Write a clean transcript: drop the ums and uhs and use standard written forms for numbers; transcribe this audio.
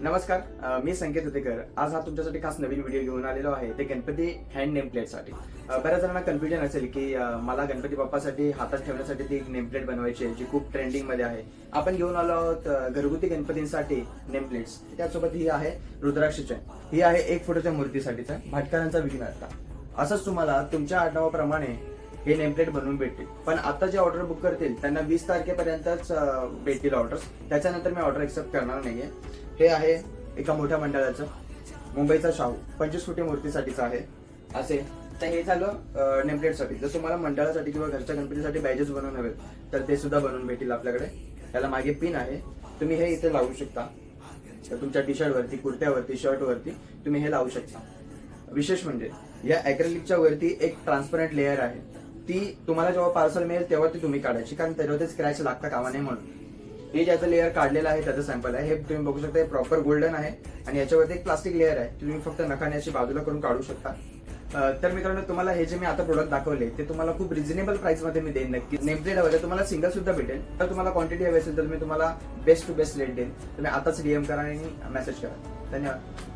नमस्कार, मी संकेत उतेकर. आज हा तुमच्यासाठी खास नवीन व्हिडिओ घेऊन आलेलो आहे ते गणपती हँड नेम प्लेटसाठी. बऱ्याच जणांना कन्फ्युजन असेल की मला गणपती बाप्पासाठी हातात ठेवण्यासाठी ती नेम प्लेट बनवायची आहे जी खूप ट्रेंडिंग मध्ये आहे. आपण घेऊन आलो आहोत घरगुती गणपतींसाठी नेम प्लेट्स. त्यासोबत ही आहे रुद्राक्षच्या, ही आहे 1 फुटाच्या मूर्तीसाठीचा भाटकरांचा विघ्नहर्ता. असंच तुम्हाला तुमच्या आडनावाप्रमाणे हे नेमप्लेट बनवून भेटतील. पण आता जे ऑर्डर बुक करतील त्यांना 20 तारखेपर्यंतच भेटतील ऑर्डर्स. त्याच्यानंतर मी ऑर्डर एक्सेप्ट करणार नाहीये. हे आहे एका मोठ्या मंडळाचं, मुंबईचा शाहू 25 फुटी मूर्तीसाठीचं आहे. असे तर हे झालं नेमप्लेटसाठी. जर तुम्हाला मंडळासाठी किंवा घरच्या गणपतीसाठी बॅजेस बनवून हवे तर ते सुद्धा बनवून भेटतील आपल्याकडे. त्याला मागे पिन आहे, तुम्ही हे इथे लावू शकता. तर तुमच्या टी शर्ट वरती, कुर्त्यावरती, शर्ट वरती तुम्ही हे लावू शकता. विशेष म्हणजे या ॲक्रेलिकच्या वरती एक ट्रान्सपरंट लेअर आहे. ती तुम्हाला जेव्हा पार्सल मिळेल तेव्हा ती तुम्ही काढायची, कारण त्याच्यावरती स्क्रॅच लागता कामा नये म्हणून. हे ज्याचं लेअर काढलेलं आहे त्याचं सॅम्पल आहे. हे तुम्ही बघू शकता, हे प्रॉपर गोल्डन आहे आणि याच्यावरती एक प्लास्टिक लेअर आहे. तुम्ही फक्त नखाने अशी बाजूला करून काढू शकता. तर मित्रांनो, तुम्हाला हे जे मी आता प्रोडक्ट दाखवले ते तुम्हाला खूप रिझनेबल प्राइस मध्ये मी देईन नक्की. नेमप्लेट हवं तुम्हाला सिंगल सुद्धा भेटेल. तर तुम्हाला क्वांटिटी हवी असेल तर मी तुम्हाला बेस्ट टू बेस्ट रेट देईन. तुम्ही आताच डीएम करा आणि मेसेज करा. धन्यवाद.